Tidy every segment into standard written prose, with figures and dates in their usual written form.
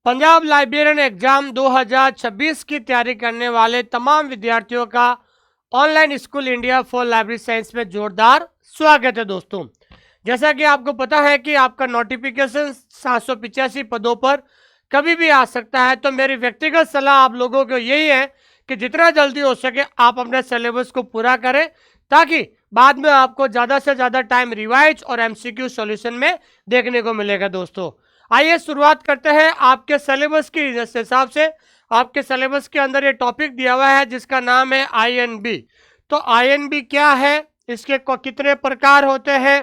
Punjab librarian exam 2026 की तैयारी करने वाले तमाम विद्यार्थियों का online school India for library science में जोरदार स्वागत है दोस्तों। जैसा कि आपको पता है कि आपका नोटिफिकेशन 785 पदों पर कभी भी आ सकता है, तो मेरी व्यक्तिगत सलाह आप लोगों को यही है कि जितना जल्दी हो सके आप अपने सिलेबस को पूरा करें, ताकि बाद में आपको ज़्यादा से ज़्यादा टाइम रिवाइज और एमसीक्यू सॉल्यूशन में देखने को मिलेगा दोस्तों। आइए शुरुआत करते हैं आपके सिलेबस के हिसाब से। आपके सिलेबस के अंदर ये टॉपिक दिया हुआ है जिसका नाम है आईएनबी। तो आईएनबी क्या है, इसके कितने प्रकार होते हैं,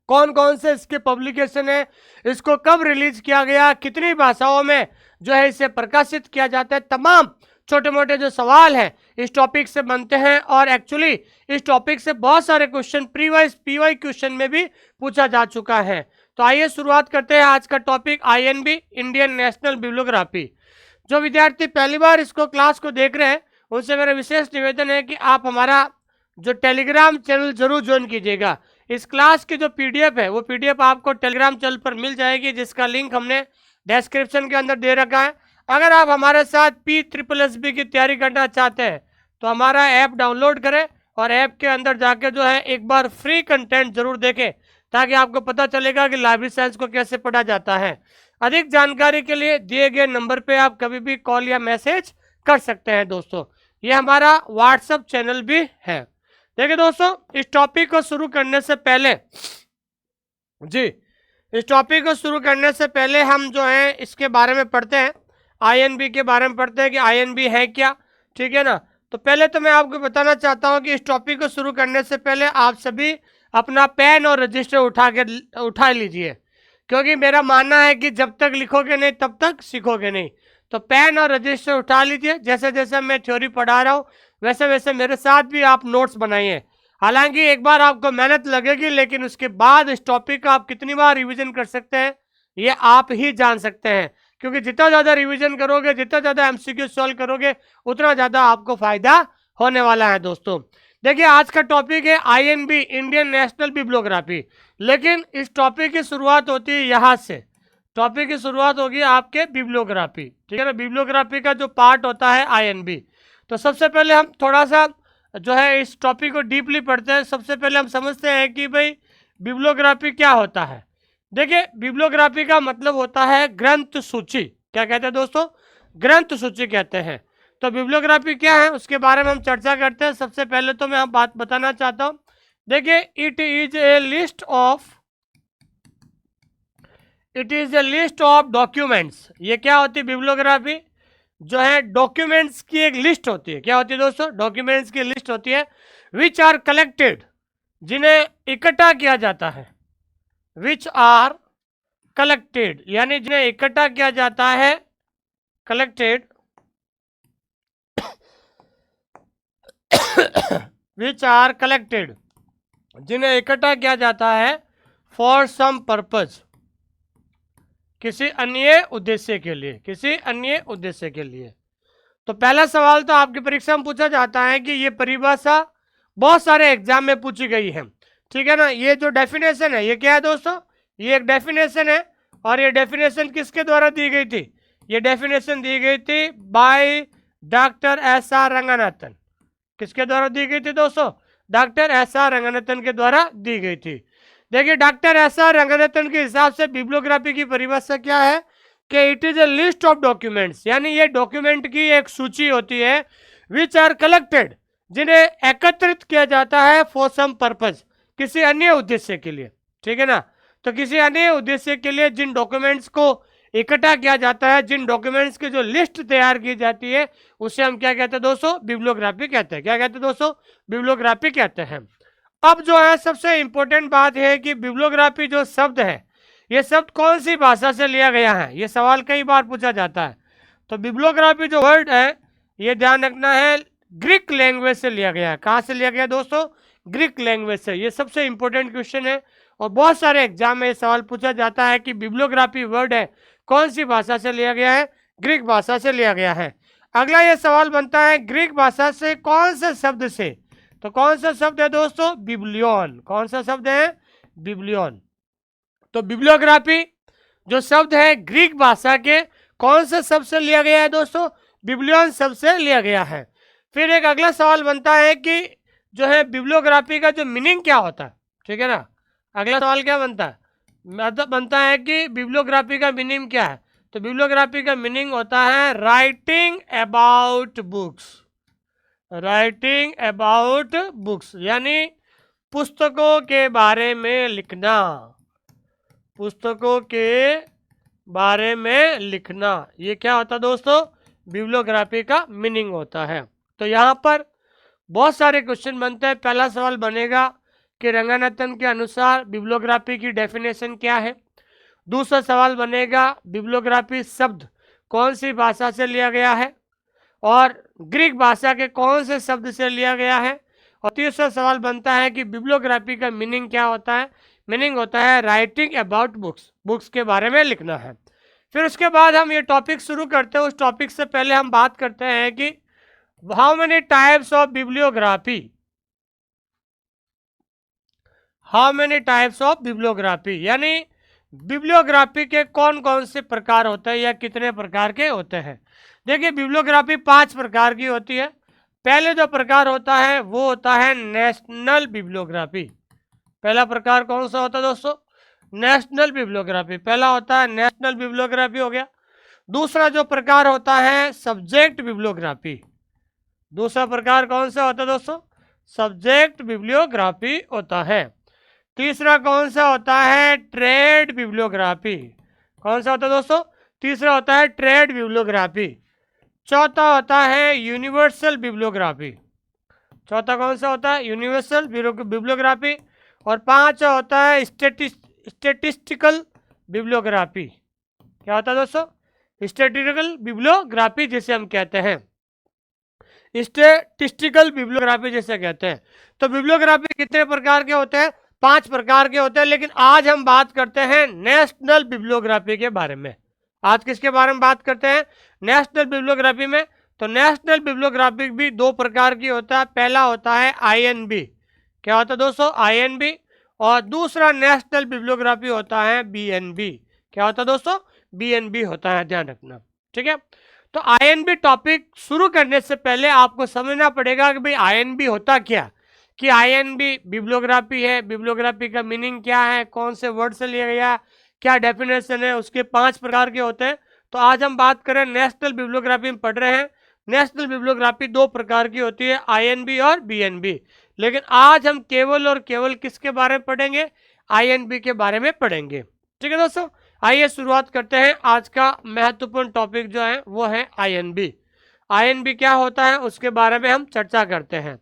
कौन कौन से इसके पब्लिकेशन है, इसको कब रिलीज किया गया, कितनी भाषाओं में जो है इसे प्रकाशित किया जाता है, तमाम छोटे मोटे जो सवाल हैं इस टॉपिक से बनते हैं। और एक्चुअली इस टॉपिक से बहुत सारे क्वेश्चन प्रीवाइज पीवाई क्वेश्चन में भी पूछा जा चुका है। तो आइए शुरुआत करते हैं आज का topic I&B, Indian national bibliography. जो विद्यार्थी पहली बार इसको क्लास को देख रहे हैं उनसे मेरा विशेष निवेदन है कि आप हमारा जो टेलीग्राम चैनल जरूर ज्वाइन कीजिएगा। इस क्लास की जो पीडीएफ है वो पीडीएफ आपको टेलीग्राम चैनल पर मिल जाएगी, जिसका लिंक हमने डिस्क्रिप्शन के अंदर दे रखा है। अगर आप हमारे साथ PSSB की तैयारी करना चाहते हैं तो हमारा ऐप डाउनलोड करें और ऐप के अंदर जाके जो है एक बार फ्री कंटेंट जरूर देखें, ताकि आपको पता चलेगा कि लाइब्रेरी साइंस को कैसे पढ़ा जाता है। अधिक जानकारी के लिए दिए गए नंबर पे आप कभी भी कॉल या मैसेज कर सकते हैं दोस्तों। ये हमारा व्हाट्सएप चैनल भी है। देखिए दोस्तों, इस टॉपिक को शुरू करने से पहले हम जो है इसके बारे में पढ़ते हैं, आईएनबी के बारे में पढ़ते हैं कि आईएनबी है क्या, ठीक है ना। तो पहले तो मैं आपको बताना चाहता हूं कि इस टॉपिक को शुरू करने से पहले आप सभी अपना पेन और रजिस्टर उठा लीजिए, क्योंकि मेरा मानना है कि जब तक लिखोगे नहीं तब तक सीखोगे नहीं। तो पेन और रजिस्टर उठा लीजिए। जैसे जैसे मैं थ्योरी पढ़ा रहा हूँ वैसे वैसे मेरे साथ भी आप नोट्स बनाइए। हालांकि एक बार आपको मेहनत लगेगी, लेकिन उसके बाद इस टॉपिक का आप कितनी बार रिवीजन कर सकते हैं ये आप ही जान सकते हैं, क्योंकि जितना ज़्यादा रिवीजन करोगे, जितना ज़्यादा एमसीक्यू सॉल्व करोगे, उतना ज़्यादा आपको फायदा होने वाला है दोस्तों। देखिए, आज का टॉपिक है आईएनबी, इंडियन नेशनल बिब्लियोग्राफी। लेकिन इस टॉपिक की शुरुआत होती है यहाँ से। टॉपिक की शुरुआत होगी आपके बिब्लियोग्राफी, ठीक है ना। बिब्लियोग्राफी का जो पार्ट होता है आईएनबी। तो सबसे पहले हम थोड़ा सा जो है इस टॉपिक को डीपली पढ़ते हैं। सबसे पहले हम समझते हैं कि भाई बिब्लियोग्राफी क्या होता है। देखिए, बिब्लियोग्राफी का मतलब होता है ग्रंथ सूची। क्या कहते हैं दोस्तों? ग्रंथ सूची कहते हैं। तो बिब्लियोग्राफी क्या है उसके बारे में हम चर्चा करते हैं। सबसे पहले तो मैं बात बताना चाहता हूं। देखिए, it is a list of documents. ये क्या होती है बिब्लियोग्राफी? जो है डॉक्यूमेंट्स की एक लिस्ट होती है। क्या होती है दोस्तों? डॉक्यूमेंट्स की लिस्ट होती है। विच आर कलेक्टेड, जिन्हें इकट्ठा किया जाता है। विच आर कलेक्टेड यानी जिन्हें इकट्ठा किया जाता है, कलेक्टेड। विच आर कलेक्टेड, जिन्हें इकट्ठा किया जाता है फॉर सम पर्पज, किसी अन्य उद्देश्य के लिए, किसी अन्य उद्देश्य के लिए। तो पहला सवाल तो आपकी परीक्षा में पूछा जाता है कि ये परिभाषा बहुत सारे एग्जाम में पूछी गई है, ठीक है ना। ये जो डेफिनेशन है ये क्या है दोस्तों? ये एक डेफिनेशन है। और ये डेफिनेशन किसके द्वारा दी गई थी? ये डेफिनेशन दी गई थी बाय डॉक्टर SR रंगनाथन। किसके द्वारा दी गई थी दोस्तों? डॉक्टर SR रंगनाथन के द्वारा दी गई थी। देखिए, डॉक्टर SR रंगनाथन के हिसाब से बिब्लियोग्राफी की परिभाषा क्या है कि it is a list of documents, यानी ये डॉक्यूमेंट की एक सूची होती है। विच आर कलेक्टेड, जिन्हें एकत्रित किया जाता है फॉर सम पर्पज, किसी अन्य उद्देश्य के लिए, ठीक है ना। तो किसी अन्य उद्देश्य के लिए जिन डॉक्यूमेंट्स को इकट्ठा किया जाता है, जिन डॉक्यूमेंट्स की जो लिस्ट तैयार की जाती है, उसे हम क्या कहते हैं दोस्तों? बिब्लियोग्राफी कहते हैं। क्या कहते हैं दोस्तों? बिब्लियोग्राफी कहते हैं। अब जो है सबसे इंपॉर्टेंट बात है कि बिब्लियोग्राफी जो शब्द है, ये शब्द कौन सी भाषा से लिया गया है? ये सवाल कई बार पूछा जाता है। तो बिब्लियोग्राफी जो वर्ड है ये ध्यान रखना है, ग्रीक लैंग्वेज से लिया गया है। कहाँ से लिया गया दोस्तों? ग्रीक लैंग्वेज से। ये सबसे इंपॉर्टेंट क्वेश्चन है और बहुत सारे एग्जाम में ये सवाल पूछा जाता है कि बिब्लियोग्राफी वर्ड है कौन सी भाषा से लिया गया है? ग्रीक भाषा से लिया गया है। अगला ये सवाल बनता है ग्रीक भाषा से कौन से शब्द से? तो कौन सा शब्द है दोस्तों? बिब्लियन। कौन सा शब्द है? बिब्लियन। तो बिब्लियोग्राफी जो शब्द है ग्रीक भाषा के कौन से शब्द से लिया गया है दोस्तों? बिब्लियन शब्द से लिया गया है। फिर एक अगला सवाल बनता है कि जो है बिब्लियोग्राफी का जो मीनिंग क्या होता है, ठीक है ना। अगला सवाल क्या बनता है? मतलब बनता है कि बिब्लियोग्राफी का मीनिंग क्या है। तो बिब्लियोग्राफी का मीनिंग होता है writing about books, writing about books यानी पुस्तकों के बारे में लिखना, पुस्तकों के बारे में लिखना, ये क्या होता है दोस्तों? बिब्लियोग्राफी का मीनिंग होता है। तो यहाँ पर बहुत सारे क्वेश्चन बनते हैं। पहला सवाल बनेगा कि रंगनाथन के अनुसार बिब्लियोग्राफी की डेफिनेशन क्या है। दूसरा सवाल बनेगा बिब्लियोग्राफी शब्द कौन सी भाषा से लिया गया है और ग्रीक भाषा के कौन से शब्द से लिया गया है। और तीसरा सवाल बनता है कि बिब्लियोग्राफी का मीनिंग क्या होता है। मीनिंग होता है राइटिंग अबाउट बुक्स, बुक्स के बारे में लिखना है। फिर उसके बाद हम ये टॉपिक शुरू करते हैं। उस टॉपिक से पहले हम बात करते हैं कि how many types of bibliography, how many types of bibliography यानी बिब्लियोग्राफी के कौन कौन से प्रकार होते हैं या कितने प्रकार के होते हैं। देखिए बिब्लियोग्राफी 5 प्रकार की होती है। पहले जो प्रकार होता है वो होता है नेशनल बिब्लियोग्राफी। पहला प्रकार कौन सा होता है दोस्तों? National bibliography. पहला होता है नेशनल बिब्लियोग्राफी हो गया। दूसरा जो प्रकार होता है सब्जेक्ट बिब्लियोग्राफी। दूसरा प्रकार कौन सा होता है दोस्तों? सब्जेक्ट बिब्लियोग्राफी होता है। तीसरा कौन सा होता है? Trade bibliography. कौन सा होता है दोस्तों? तीसरा होता है ट्रेड बिब्लियोग्राफी। चौथा होता है यूनिवर्सल बिब्लियोग्राफी। चौथा कौन सा होता है? Universal bibliography. और पांचवा होता है स्टेटिस्टिकल बिब्लियोग्राफी। क्या होता है दोस्तों? स्टेटिस्टिकल बिब्लियोग्राफी जिसे हम कहते हैं, स्टेटिस्टिकल बिब्लियोग्राफी जिसे कहते हैं। तो बिब्लियोग्राफी कितने प्रकार के होते हैं? 5 प्रकार के होते हैं। लेकिन आज हम बात करते हैं नेशनल बिब्लियोग्राफी के बारे में। आज किसके बारे में बात करते हैं? नेशनल बिब्लियोग्राफी में। तो नेशनल बिब्लियोग्राफी भी 2 प्रकार की होता है। पहला होता है INB। क्या होता है दोस्तों? INB। और दूसरा नेशनल बिब्लियोग्राफी होता है BNB। क्या होता है दोस्तों? BNB होता है, ध्यान रखना, ठीक है। तो INB टॉपिक शुरू करने से पहले आपको समझना पड़ेगा कि भाई INB होता क्या, कि INB बिब्लियोग्राफी है, बिब्लियोग्राफी का मीनिंग क्या है, कौन से वर्ड से लिया गया, क्या डेफिनेशन है, उसके 5 प्रकार के होते हैं। तो आज हम बात करें नेशनल बिब्लियोग्राफी में पढ़ रहे हैं। नेशनल बिब्लियोग्राफी 2 प्रकार की होती है, INB और BNB। लेकिन आज हम केवल और केवल किसके बारे में पढ़ेंगे? INB के बारे में पढ़ेंगे, ठीक है दोस्तों। आइए शुरुआत करते हैं। आज का महत्वपूर्ण टॉपिक जो है वो है INB। INB क्या होता है उसके बारे में हम चर्चा करते हैं।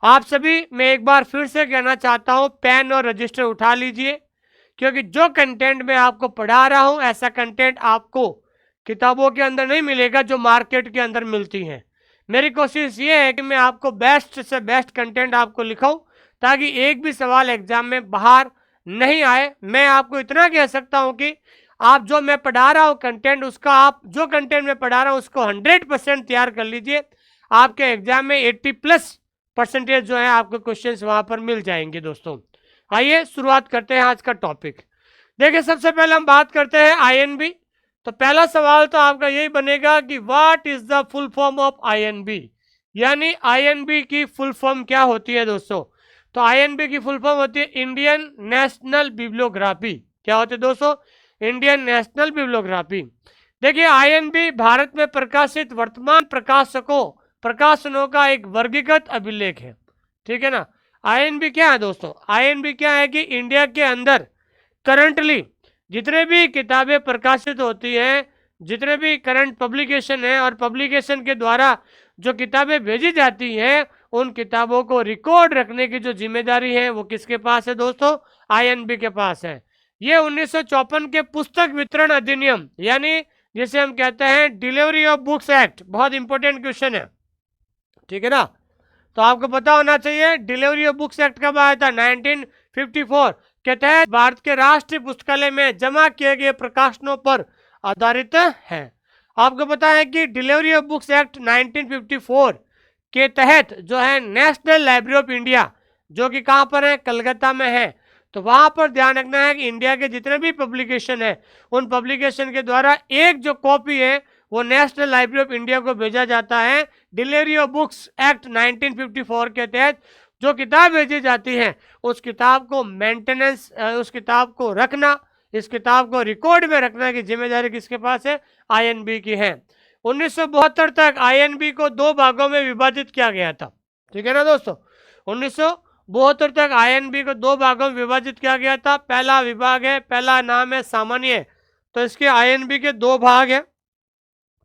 आप सभी, मैं एक बार फिर से कहना चाहता हूं, पेन और रजिस्टर उठा लीजिए, क्योंकि जो कंटेंट मैं आपको पढ़ा रहा हूं ऐसा कंटेंट आपको किताबों के अंदर नहीं मिलेगा जो मार्केट के अंदर मिलती हैं। मेरी कोशिश ये है कि मैं आपको बेस्ट से बेस्ट कंटेंट आपको लिखाऊं, ताकि एक भी सवाल एग्जाम में बाहर नहीं आए। मैं आपको इतना कह सकता हूं कि आप जो मैं पढ़ा रहा हूं कंटेंट, उसका आप जो कंटेंट मैं पढ़ा रहा हूं उसको 100% तैयार कर लीजिए। आपके एग्जाम में 80+ % जो है आपको क्वेश्चंस वहां पर मिल जाएंगे दोस्तों। आइए शुरुआत करते हैं आज का टॉपिक। देखिए सबसे पहले हम बात करते हैं INB। तो पहला सवाल तो आपका यही बनेगा कि what is the full form of INB, यानी INB की फुल फॉर्म क्या होती है दोस्तों। तो INB की फुल फॉर्म होती है इंडियन नेशनल बिब्लियोग्राफी। क्या होती है दोस्तों? Indian national bibliography. देखिए INB भारत में प्रकाशित वर्तमान प्रकाशनों का एक वर्गीकृत अभिलेख है, ठीक है ना। INB क्या है दोस्तों? INB क्या है कि इंडिया के अंदर करंटली जितने भी किताबें प्रकाशित होती हैं, जितने भी करंट पब्लिकेशन है और पब्लिकेशन के द्वारा जो किताबें भेजी जाती हैं, उन किताबों को रिकॉर्ड रखने की जो जिम्मेदारी है वो किसके पास है दोस्तों? INB के पास है। ये 1954 के पुस्तक वितरण अधिनियम, यानी जिसे हम कहते हैं डिलीवरी ऑफ बुक्स एक्ट, बहुत इंपॉर्टेंट क्वेश्चन है, ठीक है ना। तो आपको पता होना चाहिए डिलीवरी ऑफ बुक्स एक्ट कब आया था? 1954 के तहत भारत के राष्ट्रीय पुस्तकालय में जमा किए गए प्रकाशनों पर आधारित है। आपको पता है कि डिलीवरी ऑफ बुक्स एक्ट 1954 के तहत जो है नेशनल लाइब्रेरी ऑफ इंडिया, जो कि कहां पर है? कलकत्ता में है। तो वहां पर ध्यान रखना है कि इंडिया के जितने भी पब्लिकेशन है उन पब्लिकेशन के द्वारा एक जो कॉपी है वो नेशनल लाइब्रेरी ऑफ इंडिया को भेजा जाता है। डिलीवरी ऑफ बुक्स एक्ट 1954 के तहत जो किताब भेजी जाती है उस किताब को मेंटेनेंस, उस किताब को रखना, इस किताब को रिकॉर्ड में रखना की जिम्मेदारी किसके पास है? आईएनबी की है। 1972 तक आईएनबी को 2 भागों में विभाजित किया गया था। ठीक है ना दोस्तों, 1972 तक आईएनबी को 2 भागों में विभाजित किया गया था। पहला विभाग है, पहला नाम है सामान्य, तो इसके आईएनबी के 2 भाग हैं।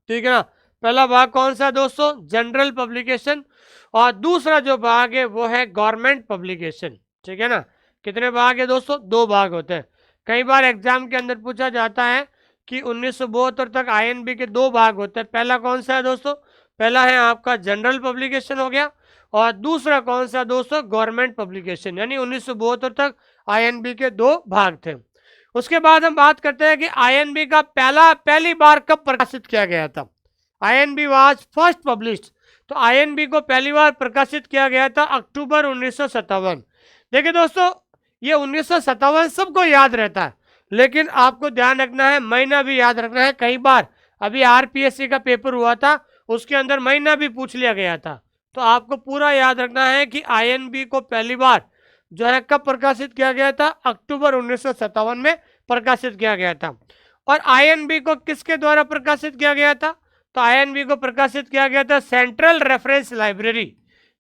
ठीक है ना, पहला भाग कौन सा दोस्तों? जनरल पब्लिकेशन, और दूसरा जो भाग है वो है गवर्नमेंट पब्लिकेशन। ठीक है ना, कितने भाग है दोस्तों? 2 भाग होते हैं। कई बार एग्जाम के अंदर पूछा जाता है कि 1972 तक आईएनबी के 2 भाग होते हैं। पहला कौन सा है दोस्तों? पहला है आपका जनरल पब्लिकेशन हो गया, और दूसरा कौन सा दोस्तों? Government publication. यानी 1972 तक आईएनबी के 2 भाग थे। उसके बाद हम बात करते हैं कि आईएनबी का पहली बार कब प्रकाशित किया गया था। आईएनबी वाज फर्स्ट पब्लिश्ड, तो आईएनबी को पहली बार प्रकाशित किया गया था अक्टूबर 1957। देखिए दोस्तों, ये 1957 सबको याद रहता है, लेकिन आपको ध्यान रखना है, महीना भी याद रखना है। कई बार अभी आरपीएससी का पेपर हुआ था, उसके अंदर महीना भी पूछ लिया गया था, तो आपको पूरा याद रखना है कि आईएनबी को पहली बार जो है कब प्रकाशित किया गया था? अक्टूबर 1957 में प्रकाशित किया गया था। और आईएनबी को किसके द्वारा प्रकाशित किया गया था? तो आईएनबी को प्रकाशित किया गया था सेंट्रल रेफरेंस लाइब्रेरी,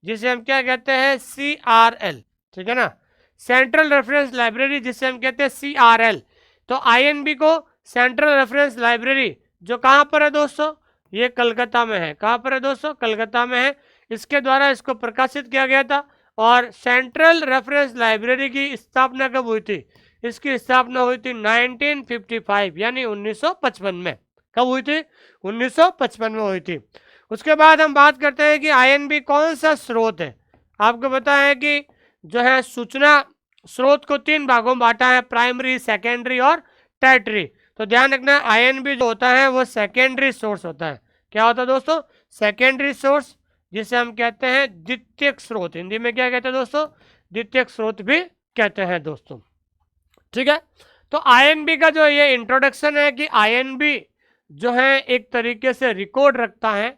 जिसे हम क्या कहते हैं? CRL। ठीक है ना, सेंट्रल रेफरेंस लाइब्रेरी जिसे हम कहते हैं CRL। तो आईएनबी को सेंट्रल रेफरेंस लाइब्रेरी जो कहाँ पर है दोस्तों? ये कलकत्ता में है। कहाँ पर है दोस्तों? कलकत्ता में है। इसके द्वारा इसको प्रकाशित किया गया था। और सेंट्रल रेफरेंस लाइब्रेरी की स्थापना कब हुई थी? इसकी स्थापना हुई थी 1955 यानी 1955 में। कब हुई थी? 1955 में हुई थी। उसके बाद हम बात करते हैं कि आईएनबी कौन सा स्रोत है। आपको पता है कि जो है सूचना स्रोत को 3 भागों में बांटा है, प्राइमरी, सेकेंडरी और टर्टरी। तो ध्यान रखना, आईएनबी जो होता है वो सेकेंडरी सोर्स होता है। क्या होता है दोस्तों? सेकेंडरी सोर्स, जिसे हम कहते हैं द्वितीयक स्रोत। हिंदी में क्या कहते हैं दोस्तों? द्वितीयक स्रोत भी कहते हैं दोस्तों। ठीक है, तो आईएनबी का जो ये इंट्रोडक्शन है कि आईएनबी जो है एक तरीके से रिकॉर्ड रखता है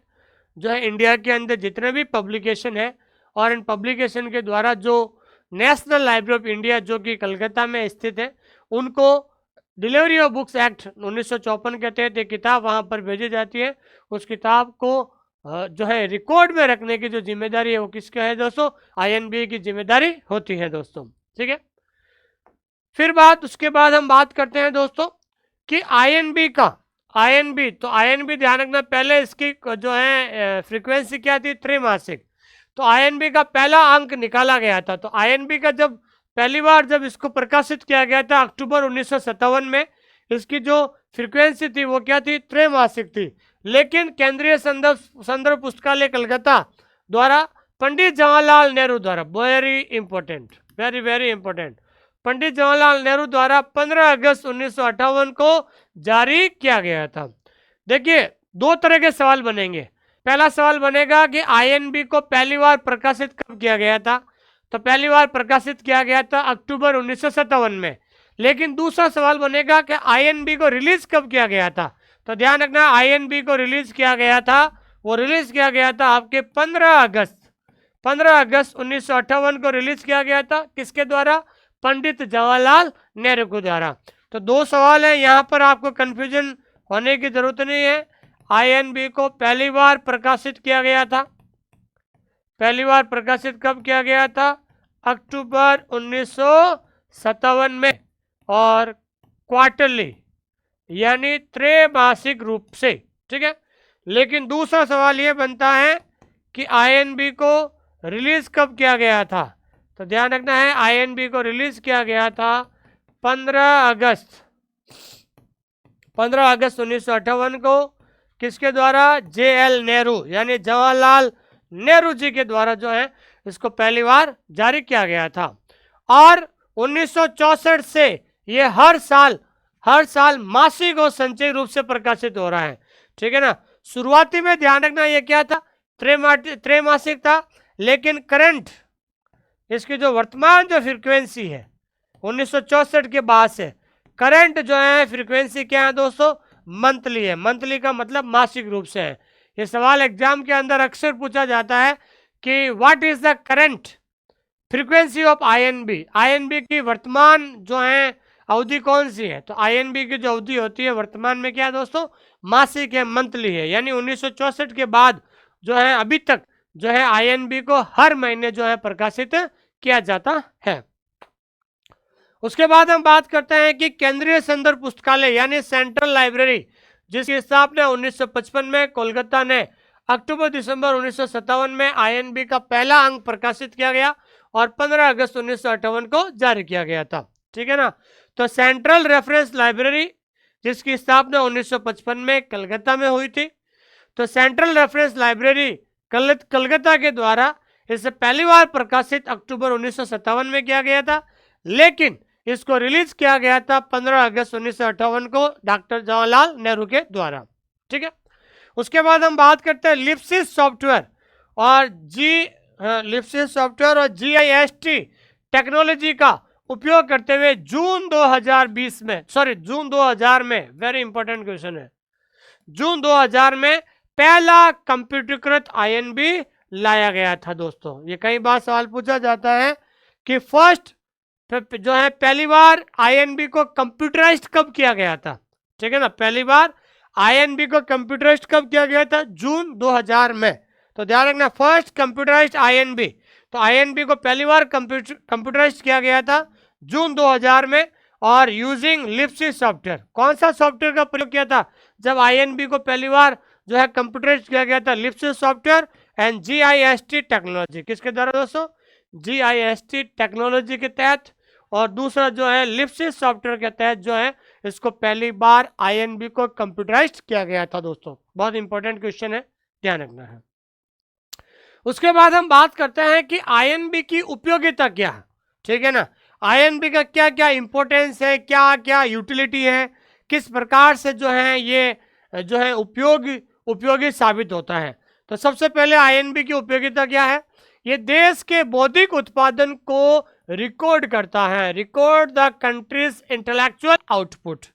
जो है इंडिया के अंदर जितने भी पब्लिकेशन है, और इन पब्लिकेशन के द्वारा जो नेशनल लाइब्रेरी ऑफ इंडिया जो कि कलकत्ता में स्थित है, उनको डिलीवरी ऑफ बुक्स एक्ट 1954 के तहत एक किताब वहाँ पर भेजी जाती है। उस किताब को जो है रिकॉर्ड में रखने की जो जिम्मेदारी है वो किसका है दोस्तों? आईएनबी की जिम्मेदारी होती है दोस्तों। ठीक है, फिर उसके बाद हम बात करते हैं दोस्तों कि आईएनबी तो आईएनबी ध्यान रखना, पहले इसकी जो है फ्रीक्वेंसी क्या थी? त्रैमासिक। तो आईएनबी का पहला अंक निकाला गया था। तो आईएनबी का जब पहली बार जब इसको प्रकाशित किया गया था अक्टूबर 1957 में, इसकी जो फ्रीक्वेंसी थी वो क्या थी? त्रैमासिक थी। लेकिन केंद्रीय संदर्भ पुस्तकालय कलकत्ता द्वारा पंडित जवाहरलाल नेहरू द्वारा, very important, very very important, Pandit Jawaharlal Nehru द्वारा 15 अगस्त 1958 को जारी किया गया था। देखिए, 2 तरह के सवाल बनेंगे। पहला सवाल बनेगा कि आईएनबी को पहली बार प्रकाशित कब किया गया था? तो पहली बार प्रकाशित किया गया था अक्टूबर 1957 में। लेकिन दूसरा सवाल बनेगा कि आईएनबी को रिलीज कब किया गया था? तो ध्यान रखना, आईएनबी को रिलीज किया गया था, वो रिलीज किया गया था आपके 15 अगस्त 1958 को रिलीज किया गया था। किसके द्वारा? पंडित जवाहरलाल नेहरू के द्वारा। तो 2 सवाल है, यहाँ पर आपको कंफ्यूजन होने की जरूरत नहीं है। आईएनबी को पहली बार प्रकाशित किया गया था, पहली बार प्रकाशित कब किया गया था? अक्टूबर 1957 में, और क्वार्टरली यानी त्रैमासिक रूप से। ठीक है, लेकिन दूसरा सवाल ये बनता है कि आईएनबी को रिलीज कब किया गया था? तो ध्यान रखना है, आईएनबी को रिलीज किया गया था 15 अगस्त 1958 को। किसके द्वारा? JL नेहरू यानी जवाहरलाल नेहरू जी के द्वारा जो है इसको पहली बार जारी किया गया था। और 1964 से ये हर साल मासिक और संचयी रूप से प्रकाशित हो रहा है। ठीक है ना, शुरुआती में ध्यान रखना ये क्या था? त्रैमासिक था, लेकिन करंट इसकी जो वर्तमान जो फ्रीक्वेंसी है 1964 के बाद से करंट जो है फ्रीक्वेंसी क्या है दोस्तों, मंथली है। मंथली का मतलब मासिक रूप से है। ये सवाल एग्जाम के अंदर अक्सर पूछा जाता है कि what is the current frequency of I&B. I&B की वर्तमान जो है अवधि कौन सी है, तो आईएनबी की जो अवधि होती है वर्तमान में क्या है दोस्तों, मासिक है, मंथली है। यानी 1964 के बाद जो है अभी तक जो है आईएनबी को हर महीने जो है प्रकाशित किया जाता है। उसके बाद हम बात करते हैं कि केंद्रीय संदर्भ पुस्तकालय यानी सेंट्रल लाइब्रेरी, जिसकी स्थापना 1955 में कोलकाता ने अक्टूबर दिसंबर 1957 में आईएनबी का पहला अंक प्रकाशित किया गया और 15 अगस्त 1958 को जारी किया गया था। ठीक है ना। तो सेंट्रल रेफरेंस लाइब्रेरी जिसकी स्थापना 1955 में कलकत्ता में हुई थी। तो सेंट्रल रेफरेंस लाइब्रेरी कलकत्ता के द्वारा इसे पहली बार प्रकाशित अक्टूबर 1957 में किया गया था, लेकिन इसको रिलीज किया गया था 15 अगस्त 1958 को डॉक्टर जवाहरलाल नेहरू के द्वारा। ठीक है। उसके बाद हम बात करते हैं लिप्सिस सॉफ्टवेयर और लिप्सिस सॉफ्टवेयर और जीआईएसटी टेक्नोलॉजी का उपयोग करते हुए जून 2000 में वेरी इंपॉर्टेंट क्वेश्चन है, जून 2000 में पहला कंप्यूटरीकृत आईएनबी लाया गया था दोस्तों। ये कई बार सवाल पूछा जाता है कि फर्स्ट जो है पहली बार आईएनबी को कंप्यूटराइज्ड कब किया गया था। ठीक है ना, पहली बार आईएनबी को कंप्यूटराइज्ड कब किया गया था, जून 2000 में। तो ध्यान रखना, फर्स्ट कंप्यूटराइज्ड आईएनबी, तो आईएनबी को पहली बार कंप्यूटराइज्ड किया गया था जून 2000 में और यूजिंग लिप्सिस सॉफ्टवेयर। कौन सा सॉफ्टवेयर का प्रयोग किया था जब आईएनबी को पहली बार जो है कंप्यूटराइज्ड किया गया था, लिप्सिस सॉफ्टवेयर एंड जीआईएसटी टेक्नोलॉजी। किसके द्वारा दोस्तों, जीआईएसटी टेक्नोलॉजी के तहत, और दूसरा जो है लिप्सिस सॉफ्टवेयर के तहत जो है इसको पहली बार आईएनबी को कंप्यूटराइज्ड किया गया था दोस्तों। बहुत इंपॉर्टेंट क्वेश्चन है, ध्यान रखना है। उसके बाद हम बात करते हैं कि आईएनबी की उपयोगिता क्या है। ठीक है ना, आईएनबी का क्या क्या इंपॉर्टेंस है, क्या क्या यूटिलिटी है, किस प्रकार से जो है ये जो है उपयोगी साबित होता है। तो सबसे पहले आईएनबी की उपयोगिता क्या है, ये देश के बौद्धिक उत्पादन को रिकॉर्ड करता है, record the countries intellectual output.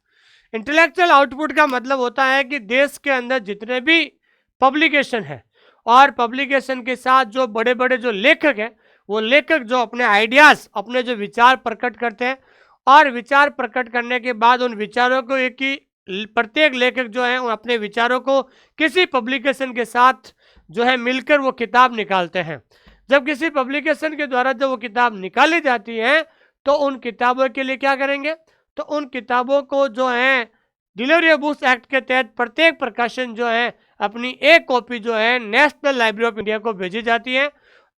Intellectual output का मतलब होता है कि देश के अंदर जितने भी पब्लिकेशन है और पब्लिकेशन के साथ जो बड़े बड़े जो लेखक हैं, वो लेखक जो अपने आइडियाज, अपने जो विचार प्रकट करते हैं और विचार प्रकट करने के बाद उन विचारों को एक ही प्रत्येक लेखक जो है अपने विचारों को किसी पब्लिकेशन के साथ जो है मिलकर वो किताब निकालते हैं। जब किसी पब्लिकेशन के द्वारा जब वो किताब निकाली जाती है तो उन किताबों के लिए क्या करेंगे, तो उन किताबों को जो है डिलीवरी ऑफ बुक्स एक्ट के तहत प्रत्येक प्रकाशन जो है अपनी एक कॉपी जो है नेशनल लाइब्रेरी ऑफ इंडिया को भेजी जाती है।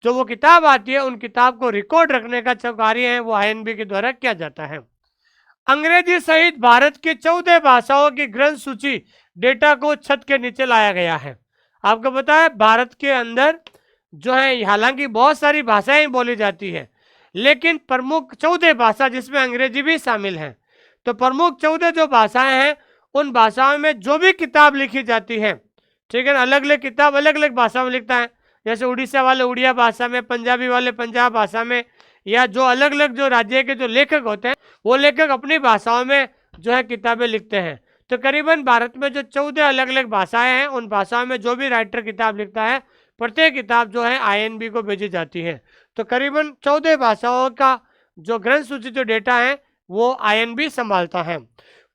जो वो किताब आती है उन किताब को रिकॉर्ड रखने का जो कार्य है वो आईएनबी के द्वारा किया जाता है। अंग्रेजी सहित भारत की 14 भाषाओं की ग्रंथ सूची डेटा को छत के नीचे लाया गया है। आपको पता है भारत के अंदर जो है हालांकि बहुत सारी भाषाएं बोली जाती है, लेकिन प्रमुख 14 भाषा जिसमें अंग्रेजी भी शामिल है, तो प्रमुख 14 जो भाषाएं हैं उन भाषाओं में जो भी किताब लिखी जाती है, ठीक है ना, अलग अलग किताब अलग अलग भाषा में लिखता है। जैसे उड़ीसा वाले उड़िया भाषा में, पंजाबी वाले पंजाब भाषा में, या जो अलग अलग जो राज्य के जो लेखक होते हैं वो लेखक अपनी भाषाओं में जो है किताबें लिखते हैं। तो करीबन भारत में जो 14 अलग अलग भाषाएं हैं उन भाषाओं में जो भी राइटर किताब लिखता है प्रत्येक किताब जो है आईएनबी को भेजी जाती है। तो करीबन 14 भाषाओं का जो ग्रंथ सूची जो डेटा है वो आईएनबी संभालता है।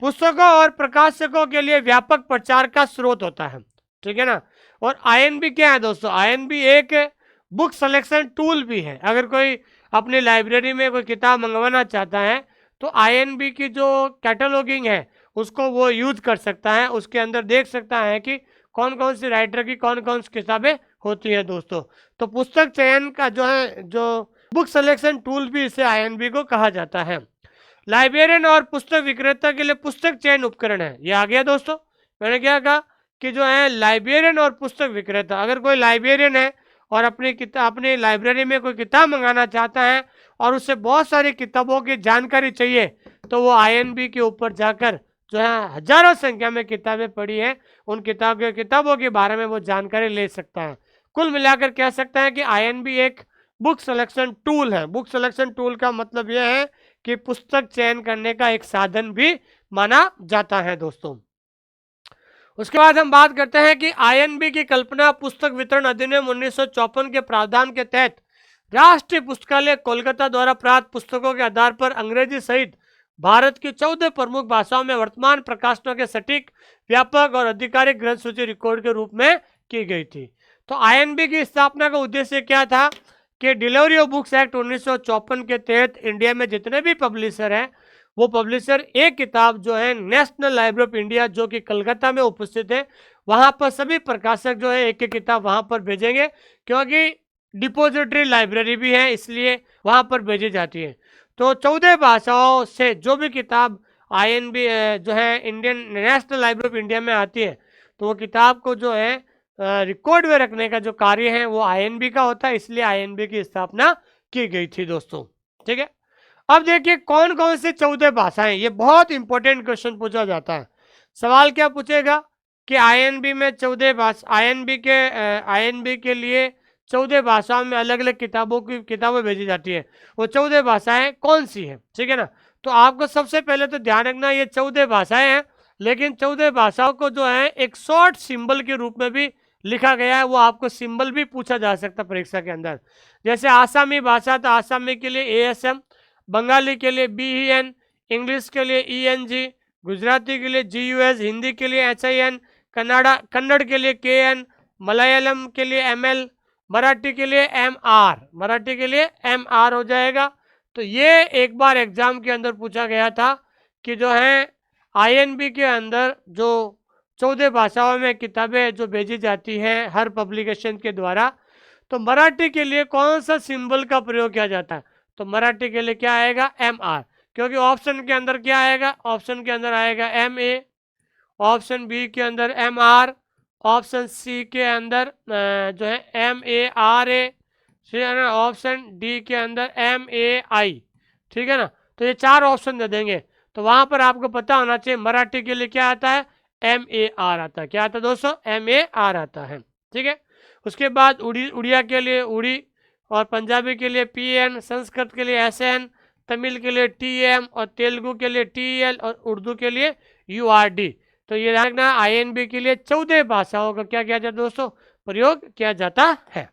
पुस्तकों और प्रकाशकों के लिए व्यापक प्रचार का स्रोत होता है। ठीक है ना। और आईएनबी क्या है दोस्तों, आईएनबी एक बुक सिलेक्शन टूल भी है। अगर कोई अपनी लाइब्रेरी में कोई किताब मंगवाना चाहता है तो आईएनबी की जो कैटलॉगिंग है उसको वो यूज कर सकता है, उसके अंदर देख सकता है कि कौन कौन सी राइटर की कौन कौन सी किताबें होती है दोस्तों। तो पुस्तक चयन का जो है जो बुक सिलेक्शन टूल भी इसे आईएनबी को कहा जाता है। लाइब्रेरियन और पुस्तक विक्रेता के लिए पुस्तक चयन उपकरण है। ये आ गया दोस्तों, मैंने क्या कहा कि जो है लाइब्रेरियन और पुस्तक विक्रेता, अगर कोई लाइब्रेरियन है और अपनी लाइब्रेरी में कोई किताब मंगाना चाहता है और उससे बहुत सारी किताबों की जानकारी चाहिए तो वो आईएनबी के ऊपर जाकर जो है हजारों संख्या में किताबें पढ़ी हैं उन किताबों के बारे में वो जानकारी ले सकता है। कुल मिलाकर कह सकते हैं कि आईएनबी एक बुक सिलेक्शन टूल है। बुक सिलेक्शन टूल का मतलब यह है कि पुस्तक चयन करने का एक साधन भी माना जाता है दोस्तों। उसके बाद हम बात करते हैं कि आईएनबी की कल्पना पुस्तक वितरण अधिनियम 1954 के प्रावधान के तहत राष्ट्रीय पुस्तकालय कोलकाता द्वारा प्राप्त पुस्तकों के आधार पर अंग्रेजी सहित भारत की 14 प्रमुख भाषाओं में वर्तमान प्रकाशनों के सटीक, व्यापक और आधिकारिक ग्रंथ सूची रिकॉर्ड के रूप में की गई थी। तो आईएनबी की स्थापना का उद्देश्य क्या था कि डिलीवरी ऑफ बुक्स एक्ट 1954 के तहत इंडिया में जितने भी पब्लिशर हैं, वो पब्लिशर एक किताब जो है नेशनल लाइब्रेरी ऑफ इंडिया जो कि कलकत्ता में उपस्थित है, वहाँ पर सभी प्रकाशक जो है एक एक किताब वहाँ पर भेजेंगे, क्योंकि डिपोजिटरी लाइब्रेरी भी है, इसलिए वहाँ पर भेजी जाती है। तो 14 भाषाओं से जो भी किताब आईएनबी जो है Indian national library of India में आती है, तो वो किताब को जो है रिकॉर्ड में रखने का जो कार्य है वो आईएनबी का होता है, इसलिए आईएनबी की स्थापना की गई थी दोस्तों। ठीक है, अब देखिए कौन कौन से 14 भाषाएं, ये बहुत इंपॉर्टेंट क्वेश्चन पूछा जाता है। सवाल क्या पूछेगा कि आईएनबी में 14 भाषा, आईएनबी के लिए 14 भाषाओं में अलग अलग किताबें भेजी जाती है, वो 14 भाषाएं कौन सी है। ठीक है ना, तो आपको सबसे पहले तो ध्यान रखना ये 14 भाषाएं हैं, लेकिन 14 भाषाओं को जो है एक शॉर्ट सिंबल के रूप में भी लिखा गया है, वो आपको सिंबल भी पूछा जा सकता है परीक्षा के अंदर। जैसे आसामी भाषा, तो आसामी के लिए ASM, बंगाली के लिए BEN, इंग्लिश के लिए ENG, गुजराती के लिए GUS, हिंदी के लिए HIN, कन्नड़ के लिए KN, मलयालम के लिए ML, मराठी के लिए MR हो जाएगा। तो ये एक बार एग्जाम के अंदर पूछा गया था कि जो है आईएनबी के अंदर जो 14 भाषाओं में किताबें जो भेजी जाती हैं हर पब्लिकेशन के द्वारा, तो मराठी के लिए कौन सा सिंबल का प्रयोग किया जाता है, तो मराठी के लिए क्या आएगा MR, क्योंकि ऑप्शन के अंदर क्या आएगा, ऑप्शन के अंदर आएगा MA, ऑप्शन B के अंदर MR, ऑप्शन C के अंदर जो है MARA, ठीक है ना, ऑप्शन D के अंदर MAI। ठीक है ना, तो ये 4 ऑप्शन दे देंगे, तो वहां पर आपको पता होना चाहिए मराठी के लिए क्या आता है MAR आता है। क्या आता है दोस्तों, MAR आता है। ठीक है, उसके बाद उड़िया के लिए उड़ी, और पंजाबी के लिए PN, संस्कृत के लिए SN, तमिल के लिए TM, और तेलुगु के लिए TL, और उर्दू के लिए URD। तो ये रखना आईएनबी के लिए 14 भाषाओं का क्या किया जाता है दोस्तों, प्रयोग किया जाता है।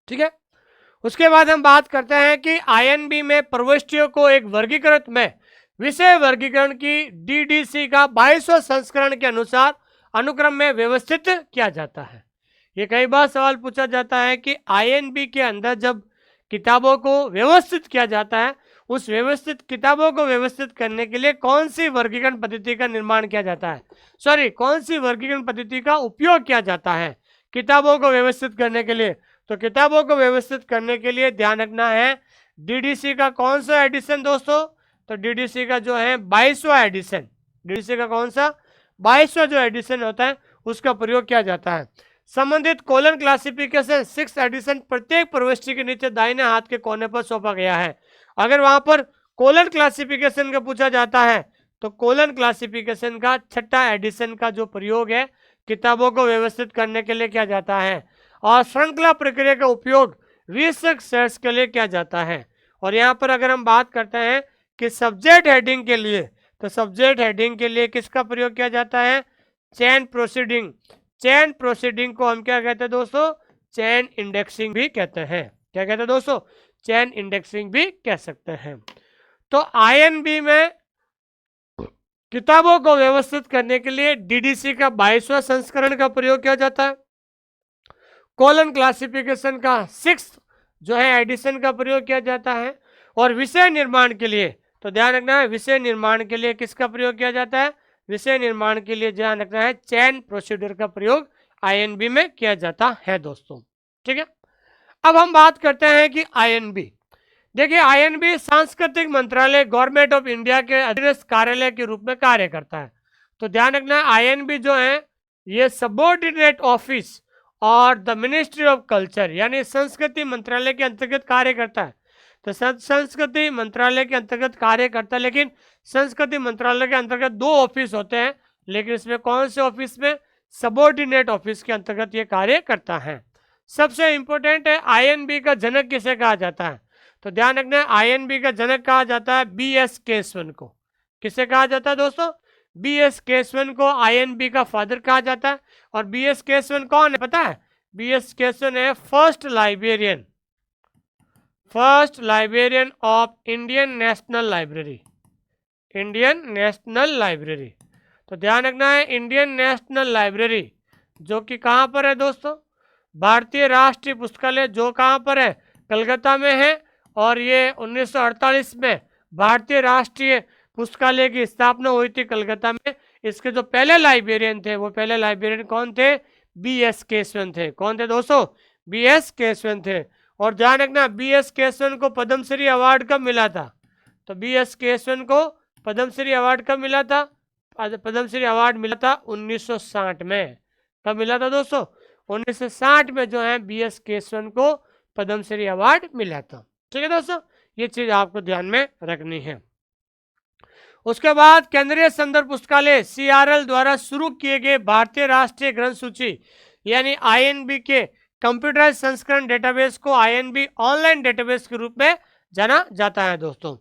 ठीक है, उसके बाद हम बात करते हैं कि आईएनबी में प्रविष्टियों को एक वर्गीकृत में विषय वर्गीकरण की DDC का 22वां संस्करण के अनुसार अनुक्रम में व्यवस्थित किया जाता है। ये कई बार सवाल पूछा जाता है कि आईएनबी के अंदर जब किताबों को व्यवस्थित किया जाता है, उस व्यवस्थित किताबों को व्यवस्थित करने के लिए कौन सी वर्गीकरण पद्धति का निर्माण किया जाता है, कौन सी वर्गीकरण पद्धति का उपयोग किया जाता है किताबों को व्यवस्थित करने के लिए। तो किताबों को व्यवस्थित करने के लिए ध्यान रखना है DDC का कौन सा एडिशन दोस्तों, तो DDC का जो है 22वां एडिशन, DDC का कौन सा 22वां जो एडिशन होता है उसका प्रयोग किया जाता है। संबंधित कोलन क्लासिफिकेशन 6 एडिशन प्रत्येक प्रविष्टि के नीचे दाहिने हाथ के कोने पर सौंपा गया है। अगर वहां पर कोलन क्लासिफिकेशन का पूछा जाता है, तो कोलन क्लासिफिकेशन का 6ठा एडिशन का जो प्रयोग है किताबों को व्यवस्थित करने के लिए किया जाता है, और श्रृंखला प्रक्रिया का उपयोग रिसर्च सेट्स के लिए किया जाता है। और यहाँ पर अगर हम बात करते हैं कि सब्जेक्ट हेडिंग के लिए, तो सब्जेक्ट हेडिंग के लिए किसका प्रयोग किया जाता है, चेन प्रोसीडिंग। चेन प्रोसीडिंग को हम क्या कहते हैं दोस्तों, चेन इंडेक्सिंग भी कहते हैं। क्या कहते हैं दोस्तों, चेन इंडेक्सिंग भी कह सकते हैं। तो आईएनबी में किताबों को व्यवस्थित करने के लिए DDC का 22वां संस्करण का प्रयोग किया जाता है। कोलन क्लासिफिकेशन का 6 जो है एडिशन का प्रयोग किया जाता है। और विषय निर्माण के लिए तो ध्यान रखना है, विषय निर्माण के लिए किसका प्रयोग किया जाता है, विषय निर्माण के लिए ध्यान रखना है चेन प्रोसीडर का प्रयोग आईएनबी में किया जाता है दोस्तों। ठीक है, अब हम बात करते हैं कि आईएनबी, देखिए आईएनबी सांस्कृतिक मंत्रालय गवर्नमेंट ऑफ इंडिया के अधीनस्थ कार्यालय के रूप में कार्य करता है। तो ध्यान रखना आईएनबी जो है ये सबऑर्डिनेट ऑफिस और द मिनिस्ट्री ऑफ कल्चर यानी संस्कृति मंत्रालय के अंतर्गत कार्य करता है। तो संस्कृति मंत्रालय के अंतर्गत कार्य करता है, लेकिन संस्कृति मंत्रालय के अंतर्गत 2 ऑफिस होते हैं, लेकिन इसमें कौन से ऑफिस में, सबऑर्डिनेट ऑफिस के अंतर्गत ये कार्य करता है। सबसे इंपॉर्टेंट है आईएनबी का जनक किसे कहा जाता है, तो ध्यान रखना है आईएनबी का जनक कहा जाता है बीएस केशवन को। किसे कहा जाता है दोस्तों? बीएस केशवन को आईएनबी का फादर कहा जाता है। और बीएस केशवन कौन है पता है? बीएस केशवन है first librarian of Indian national library. Indian national library, तो ध्यान रखना है इंडियन नेशनल लाइब्रेरी जो कि कहाँ पर है दोस्तों? भारतीय राष्ट्रीय पुस्तकालय, जो कहाँ पर है? कलकत्ता में है। और ये 1948 में भारतीय राष्ट्रीय पुस्तकालय की स्थापना हुई थी कलकत्ता में। इसके जो पहले लाइब्रेरियन थे, वो पहले लाइब्रेरियन कौन थे? बीएस केशवन थे। कौन थे दोस्तों? बीएस केशवन थे। और ध्यान रखना बीएस केशवन को पद्मश्री अवार्ड कब मिला था? तो बीएस केशवन को पद्मश्री अवार्ड कब मिला था? पद्मश्री अवार्ड मिला था 1960 में। कब मिला था दोस्तों? 1960 में जो है बीएस केशवन को पद्मश्री अवार्ड मिला था। ठीक है दोस्तों, ये चीज आपको ध्यान में रखनी है। उसके बाद केंद्रीय संदर्भ पुस्तकालय सीआरएल द्वारा शुरू किए गए भारतीय राष्ट्रीय ग्रंथ सूची यानी आईएनबी के कंप्यूटराइज संस्करण डेटाबेस को आईएनबी ऑनलाइन डेटाबेस के रूप में जाना जाता है दोस्तों।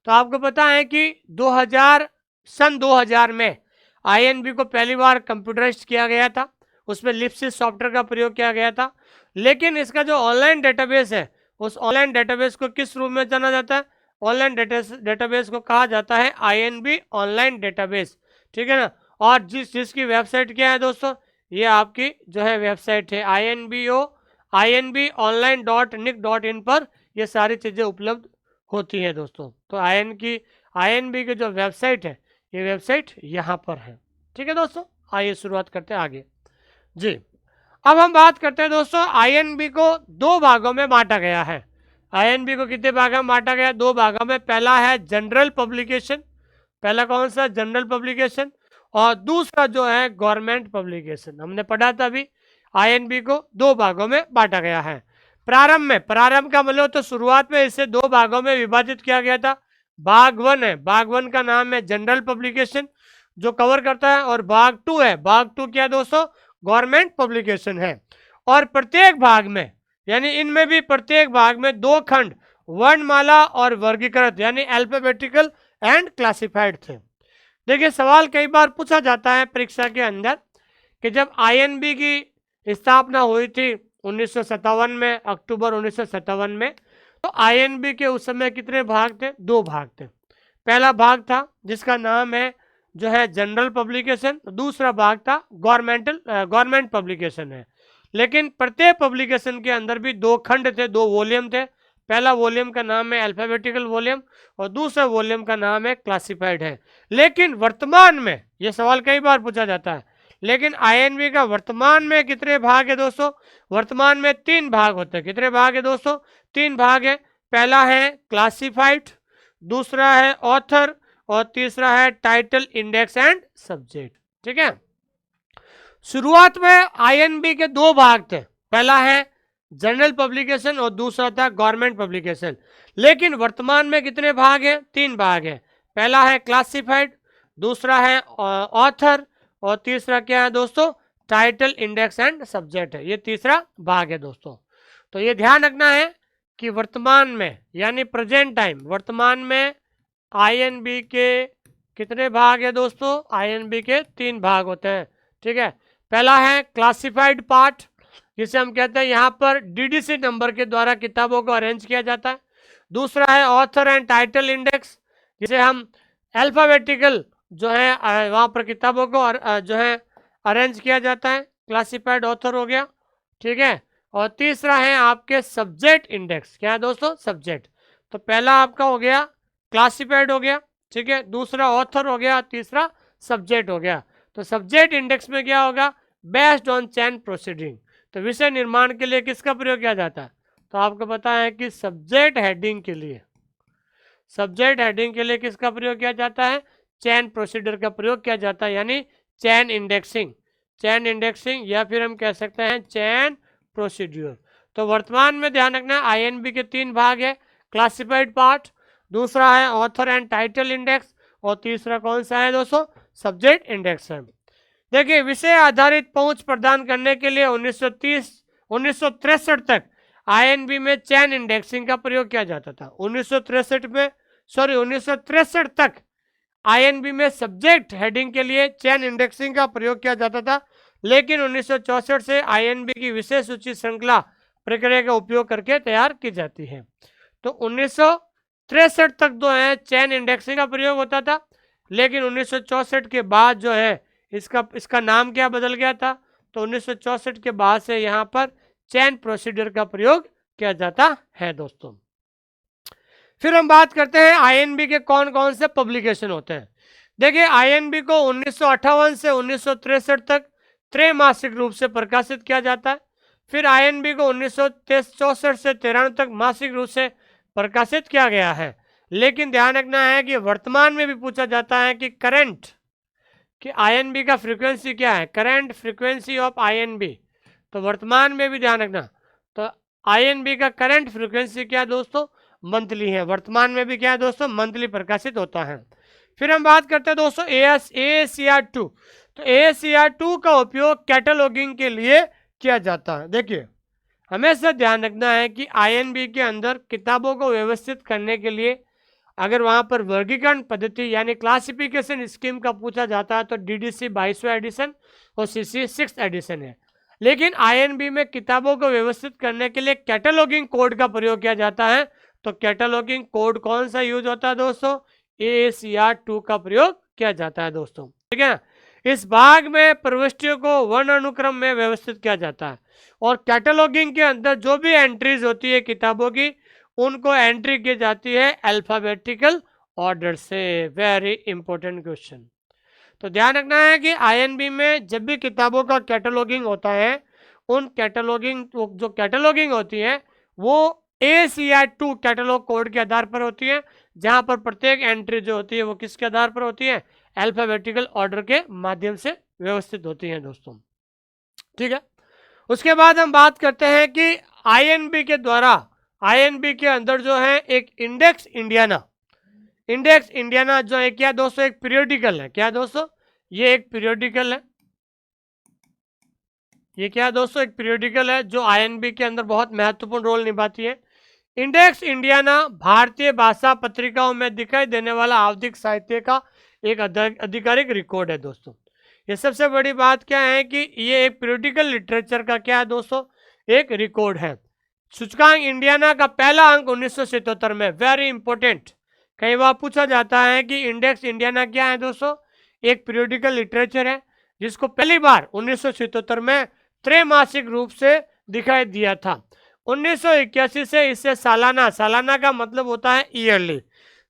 तो आपको पता है कि 2000 में आईएनबी को पहली बार कंप्यूटराइज किया गया था। उसमें लिप्सिस सॉफ्टवेयर का प्रयोग किया गया था। लेकिन इसका जो ऑनलाइन डेटाबेस है, उस ऑनलाइन डेटाबेस को किस रूप में जाना जाता है? ऑनलाइन डेटाबेस को कहा जाता है आईएनबी ऑनलाइन डेटाबेस। ठीक है ना। और जिसकी वेबसाइट क्या है दोस्तों? ये आपकी जो है वेबसाइट है inbonline.nic.in पर ये सारी चीज़ें उपलब्ध होती हैं दोस्तों। तो आईएनबी की जो वेबसाइट है, ये वेबसाइट यहाँ पर है। ठीक है दोस्तों, आइए शुरुआत करते हैं आगे जी। अब हम बात करते हैं दोस्तों, आईएनबी को 2 भागों में बांटा गया है। आईएनबी को कितने भागों में बांटा गया? 2 भागों में। पहला है जनरल पब्लिकेशन, पहला कौन सा? General publication. और दूसरा जो है गवर्नमेंट पब्लिकेशन। हमने पढ़ा था अभी आईएनबी को 2 भागों में बांटा गया है। प्रारंभ का मतलब तो शुरुआत में इसे 2 भागों में विभाजित किया गया था। भाग 1 है, भाग 1 का नाम है जनरल पब्लिकेशन जो कवर करता है। और भाग 2 है, भाग 2 क्या दोस्तों? गवर्नमेंट पब्लिकेशन है। और प्रत्येक भाग में यानी इनमें भी प्रत्येक भाग में 2 खंड वर्णमाला और वर्गीकृत यानी अल्फाबेटिकल एंड क्लासिफाइड थे। देखिए सवाल कई बार पूछा जाता है परीक्षा के अंदर कि जब आईएनबी की स्थापना हुई थी 1957 में, अक्टूबर 1957 में, तो आईएनबी के उस समय कितने भाग थे? 2 भाग थे। पहला भाग था जिसका नाम है जो है जनरल पब्लिकेशन, दूसरा भाग था गवर्नमेंट पब्लिकेशन है। लेकिन प्रत्येक पब्लिकेशन के अंदर भी 2 खंड थे, 2 वॉल्यूम थे। पहला वॉल्यूम का नाम है अल्फाबेटिकल वॉल्यूम और दूसरा वॉल्यूम का नाम है क्लासिफाइड है। लेकिन वर्तमान में, यह सवाल कई बार पूछा जाता है, लेकिन आईएनबी का वर्तमान में कितने भाग है दोस्तों? वर्तमान में 3 भाग होते हैं। कितने भाग है दोस्तों? 3 भाग है। पहला है क्लासिफाइड, दूसरा है ऑथर और तीसरा है टाइटल, इंडेक्स एंड सब्जेक्ट। ठीक है। शुरुआत में आईएनबी के 2 भाग थे, पहला है जनरल पब्लिकेशन और दूसरा था गवर्नमेंट पब्लिकेशन। लेकिन वर्तमान में कितने भाग हैं? 3 भाग हैं। पहला है क्लासिफाइड, दूसरा है ऑथर और तीसरा क्या है दोस्तों? टाइटल, इंडेक्स एंड सब्जेक्ट है। ये तीसरा भाग है दोस्तों। तो ये ध्यान रखना है कि वर्तमान में यानी प्रेजेंट टाइम, वर्तमान में आईएनबी के कितने भाग है दोस्तों? आईएनबी के 3 भाग होते हैं। ठीक है। पहला है क्लासिफाइड पार्ट, जिसे हम कहते हैं यहाँ पर डीडीसी नंबर के द्वारा किताबों को अरेंज किया जाता है। दूसरा है ऑथर एंड टाइटल इंडेक्स, जिसे हम अल्फाबेटिकल जो है वहाँ पर किताबों को जो है अरेंज किया जाता है। क्लासिफाइड ऑथर हो गया। ठीक है। और तीसरा है आपके सब्जेक्ट इंडेक्स। क्या है दोस्तों? सब्जेक्ट। तो पहला आपका हो गया क्लासिफाइड हो गया, ठीक है, दूसरा ऑथर हो गया, तीसरा सब्जेक्ट हो गया। तो सब्जेक्ट इंडेक्स में क्या होगा? Based on chain proceeding. तो विषय निर्माण के लिए किसका प्रयोग किया जाता है? तो आपको पता है कि सब्जेक्ट हेडिंग के लिए किसका प्रयोग किया जाता है? चेन प्रोसीडर का प्रयोग किया जाता है, यानी चेन इंडेक्सिंग या फिर हम कह सकते हैं चेन प्रोसीड्यूर। तो वर्तमान में ध्यान रखना आईएनबी के 3 भाग है, क्लासिफाइड पार्ट, दूसरा है ऑथर एंड टाइटल इंडेक्स और तीसरा कौन सा है दोस्तों? सब्जेक्ट इंडेक्स है। देखिए विषय आधारित पहुंच प्रदान करने के लिए 1963 तक आईएनबी में चैन इंडेक्सिंग का प्रयोग किया जाता था। 1963 तक आईएनबी में सब्जेक्ट हेडिंग के लिए चैन इंडेक्सिंग का प्रयोग किया जाता था, लेकिन 1964 से आईएनबी की विशेष सूची श्रृंखला प्रक्रिया का उपयोग करके तैयार की जाती है। तो 1963 तक जो है चैन इंडेक्सिंग का प्रयोग होता था, लेकिन 1964 के बाद जो है इसका नाम क्या बदल गया था, तो 1964 के बाद से यहाँ पर चैन प्रोसीजर का प्रयोग किया जाता है दोस्तों। फिर हम बात करते हैं आईएनबी के कौन कौन से पब्लिकेशन होते हैं। देखिए, आईएनबी को 1958 से 1963 तक त्रैमासिक रूप से प्रकाशित किया जाता है। फिर आईएनबी को 1964 से 93 तक मासिक रूप से प्रकाशित किया गया है। लेकिन ध्यान रखना है कि वर्तमान में भी पूछा जाता है कि करंट कि आईएनबी का फ्रीक्वेंसी क्या है, करंट फ्रीक्वेंसी ऑफ आईएनबी। तो वर्तमान में भी ध्यान रखना, तो आईएनबी का करंट फ्रीक्वेंसी क्या है दोस्तों, मंथली है। वर्तमान में भी क्या है दोस्तों, मंथली प्रकाशित होता है। फिर हम बात करते हैं दोस्तों AACR2। तो AACR2 का उपयोग कैटलॉगिंग के लिए किया जाता है। देखिए, हमेशा ध्यान रखना है कि आईएनबी के अंदर किताबों को व्यवस्थित करने के लिए अगर वहां पर वर्गीकरण पद्धति यानी क्लासिफिकेशन स्कीम का पूछा जाता है तो DDC 22वां एडिशन और CC 6th एडिशन है। लेकिन आईएनबी में किताबों को व्यवस्थित करने के लिए कैटलॉगिंग कोड का प्रयोग किया जाता है। तो कैटलॉगिंग कोड कौन सा यूज होता है दोस्तों, AACR2 का प्रयोग किया जाता है दोस्तों, ठीक है ना। इस भाग में प्रविष्टियों को वर्णानुक्रम में व्यवस्थित किया जाता है और कैटलॉगिंग के अंदर जो भी एंट्रीज होती है किताबों की, उनको एंट्री की जाती है अल्फाबेटिकल ऑर्डर से। Very important question. तो ध्यान रखना है कि आईएनबी में जब भी किताबों का कैटलॉगिंग होता है, उन जो कैटलॉगिंग होती है वो AACR2 कैटलॉग कोड के आधार पर होती है, जहां पर प्रत्येक एंट्री जो होती है वो किसके आधार पर होती है, अल्फाबेटिकल ऑर्डर के माध्यम से व्यवस्थित होती है दोस्तों, ठीक है। उसके बाद हम बात करते हैं कि आईएनबी के द्वारा आईएनबी के अंदर जो है एक इंडेक्स इंडियाना जो है क्या दोस्तों, एक पीरियोडिकल है। क्या दोस्तों, ये एक पीरियोडिकल है। ये क्या दोस्तों, एक पीरियोडिकल है जो आईएनबी के अंदर बहुत महत्वपूर्ण रोल निभाती है। इंडेक्स इंडियाना भारतीय भाषा पत्रिकाओं में दिखाई देने वाला आवधिक साहित्य का एक आधिकारिक रिकॉर्ड है दोस्तों। ये सबसे बड़ी बात क्या है कि ये एक पीरियोडिकल लिटरेचर का क्या है दोस्तों, एक रिकॉर्ड है। सूचकांक इंडियाना का पहला अंक 1977 में, वेरी इंपॉर्टेंट, कई बार पूछा जाता है कि इंडेक्स इंडियाना क्या है दोस्तों, एक पीरियोडिकल लिटरेचर है जिसको पहली बार 1977 में त्रैमासिक रूप से दिखाई दिया था। 1981 से इसे सालाना का मतलब होता है ईयरली।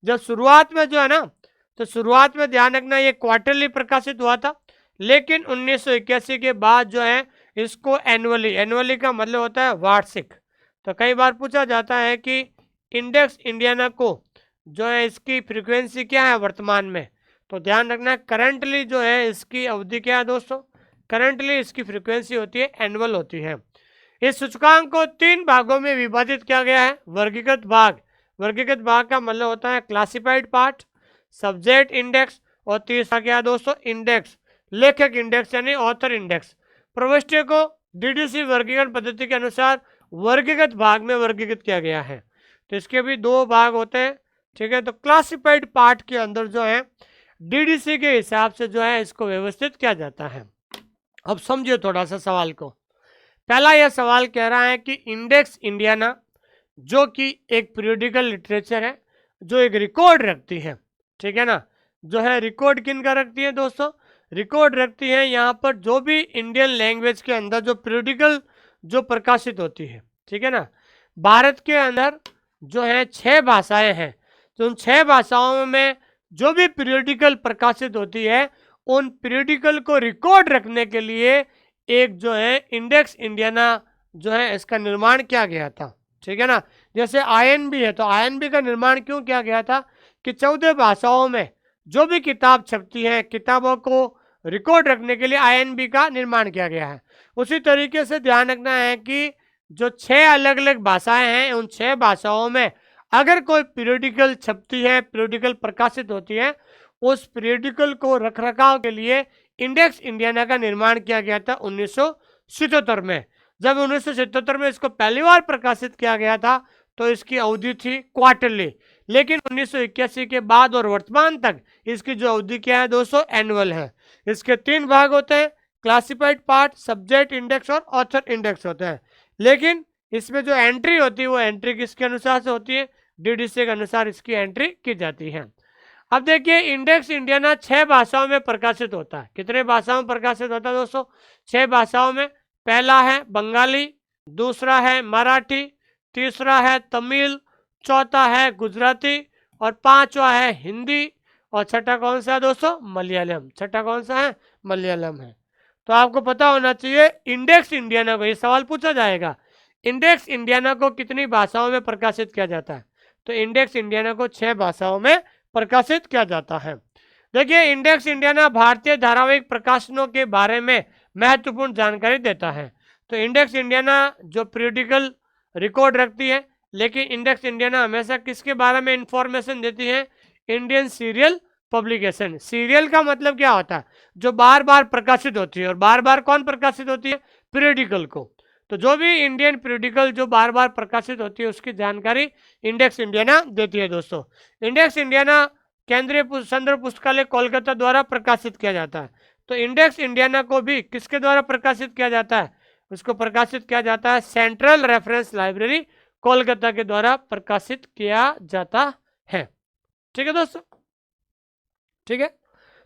जब शुरुआत में जो है ना, तो शुरुआत में ध्यान रखना ये क्वार्टरली प्रकाशित हुआ था, लेकिन 1981 के बाद जो है इसको एनुअली का मतलब होता है वार्षिक। तो कई बार पूछा जाता है कि इंडेक्स इंडियाना को जो है इसकी फ्रीक्वेंसी क्या है वर्तमान में, तो ध्यान रखना करंटली जो है इसकी अवधि क्या है दोस्तों, करंटली इसकी फ्रीक्वेंसी होती है एनुअल होती है। इस सूचकांक को 3 भागों में विभाजित किया गया है। वर्गीकृत भाग का मतलब होता है क्लासिफाइड पार्ट, सब्जेक्ट इंडेक्स और तीसरा क्या है दोस्तों, इंडेक्स, लेखक इंडेक्स यानी ऑथर इंडेक्स। प्रविष्टियों को DDC वर्गीकरण पद्धति के अनुसार वर्गीकृत भाग में वर्गीकृत किया गया है। तो इसके भी 2 भाग होते हैं, ठीक है। तो क्लासिफाइड पार्ट के अंदर जो है DDC के हिसाब से जो है इसको व्यवस्थित किया जाता है। अब समझिए थोड़ा सा सवाल को। पहला यह सवाल कह रहा है कि इंडेक्स इंडियाना जो कि एक पीरियोडिकल लिटरेचर है, जो एक रिकॉर्ड रखती है, ठीक है ना, जो है रिकॉर्ड किन का रखती है दोस्तों, रिकॉर्ड रखती है यहाँ पर जो भी इंडियन लैंग्वेज के अंदर जो पीरियोडिकल जो प्रकाशित होती है, ठीक है ना। भारत के अंदर जो है 6 भाषाएं हैं, तो उन 6 भाषाओं में जो भी पीरियोडिकल प्रकाशित होती है, उन पीरियोडिकल को रिकॉर्ड रखने के लिए एक जो है इंडेक्स इंडियाना जो है इसका निर्माण किया गया था, ठीक है ना। जैसे आईएनबी है, तो आईएनबी का निर्माण क्यों किया गया था कि 14 भाषाओं में जो भी किताब छपती है, किताबों को रिकॉर्ड रखने के लिए आईएनबी का निर्माण किया गया है। उसी तरीके से ध्यान रखना है कि जो 6 अलग अलग भाषाएं हैं, उन 6 भाषाओं में अगर कोई पीरियोडिकल छपती है, पीरियोडिकल प्रकाशित होती है, उस पीरियोडिकल को रखरखाव के लिए इंडेक्स इंडियाना का निर्माण किया गया था 1977 में। जब 1977 में इसको पहली बार प्रकाशित किया गया था तो इसकी अवधि थी क्वार्टरली, लेकिन 1981 के बाद और वर्तमान तक इसकी जो अवधि क्या है दोस्तों, एनुअल है। इसके 3 भाग होते हैं, क्लासिफाइड पार्ट, सब्जेक्ट इंडेक्स और ऑथर इंडेक्स होते हैं। लेकिन इसमें जो एंट्री होती है वो एंट्री किसके अनुसार से होती है, डीडीसी के अनुसार इसकी एंट्री की जाती है। अब देखिए इंडेक्स इंडियाना 6 भाषाओं में प्रकाशित होता है। कितने भाषाओं में प्रकाशित होता है दोस्तों, 6 भाषाओं में। पहला है बंगाली, दूसरा है मराठी, तीसरा है तमिल, चौथा है गुजराती और पांचवा है हिंदी और छठा कौन सा है दोस्तों, मलयालम। छठा कौन सा है, मलयालम है। तो आपको पता होना चाहिए इंडेक्स इंडियाना को, ये सवाल पूछा जाएगा, इंडेक्स इंडियाना को कितनी भाषाओं में प्रकाशित किया जाता है। तो इंडेक्स इंडियाना को 6 भाषाओं में प्रकाशित किया जाता है। देखिए इंडेक्स इंडियाना भारतीय धारावाहिक प्रकाशनों के बारे में महत्वपूर्ण जानकारी देता है। तो इंडेक्स इंडियाना जो पीरियडिकल रिकॉर्ड रखती है, लेकिन इंडेक्स इंडियाना हमेशा किसके बारे में इंफॉर्मेशन देती है, इंडियन सीरियल पब्लिकेशन। सीरियल का मतलब क्या होता है, जो बार बार प्रकाशित होती है, और बार बार कौन प्रकाशित होती है, पीरियडिकल को। तो जो भी इंडियन पीरियडिकल जो बार बार प्रकाशित होती है उसकी जानकारी इंडेक्स इंडियाना देती है दोस्तों। इंडेक्स इंडियाना केंद्रीय संदर्भ पुस्तकालय कोलकाता द्वारा प्रकाशित किया जाता है। तो इंडेक्स इंडियाना को भी किसके द्वारा प्रकाशित किया जाता है, उसको प्रकाशित किया जाता है सेंट्रल रेफरेंस लाइब्रेरी कोलकाता के द्वारा प्रकाशित किया जाता है। ठीक है दोस्तों, ठीक है।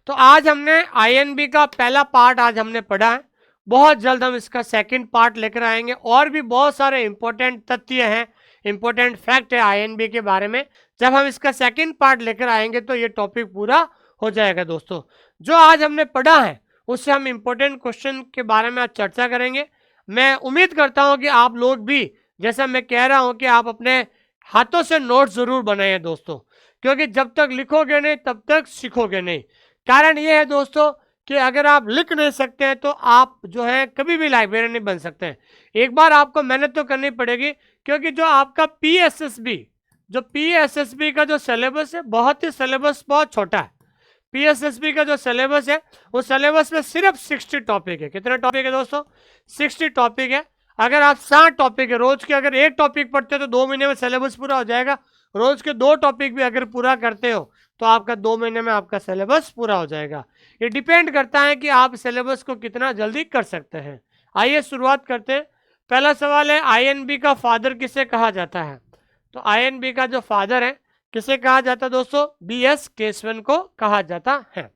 तो आज हमने आईएनबी का पहला पार्ट आज हमने पढ़ा है। बहुत जल्द हम इसका सेकंड पार्ट लेकर आएंगे, और भी बहुत सारे इंपॉर्टेंट तथ्य हैं, इंपॉर्टेंट फैक्ट है आईएनबी के बारे में। जब हम इसका सेकंड पार्ट लेकर आएंगे तो ये टॉपिक पूरा हो जाएगा दोस्तों। जो आज हमने पढ़ा है उससे हम इंपॉर्टेंट क्वेश्चन के बारे में आज चर्चा करेंगे। मैं उम्मीद करता हूं कि आप लोग भी, जैसा मैं कह रहा हूं, कि आप अपने हाथों से नोट जरूर बनाइए दोस्तों, क्योंकि जब तक लिखोगे नहीं तब तक सीखोगे नहीं। कारण ये है दोस्तों कि अगर आप लिख नहीं सकते हैं तो आप जो है कभी भी लाइब्रेरियन नहीं बन सकते हैं। एक बार आपको मेहनत तो करनी पड़ेगी, क्योंकि जो आपका पीएसएसबी का जो सिलेबस है, बहुत ही सिलेबस बहुत छोटा है। पीएसएसबी का जो सिलेबस है वो सिलेबस में सिर्फ 60 टॉपिक है। कितने टॉपिक है दोस्तों, 60 टॉपिक है। अगर आप 60 टॉपिक है, रोज के अगर एक टॉपिक पढ़ते हो तो 2 महीने में सिलेबस पूरा हो जाएगा। रोज के 2 टॉपिक भी अगर पूरा करते हो तो आपका 2 महीने में आपका सिलेबस पूरा हो जाएगा। ये डिपेंड करता है कि आप सिलेबस को कितना जल्दी कर सकते हैं। आइए शुरुआत करते हैं। पहला सवाल है, आईएनबी का फादर किसे कहा जाता है। तो आईएनबी का जो फादर है किसे कहा जाता है दोस्तों, बीएस केशवन को कहा जाता है।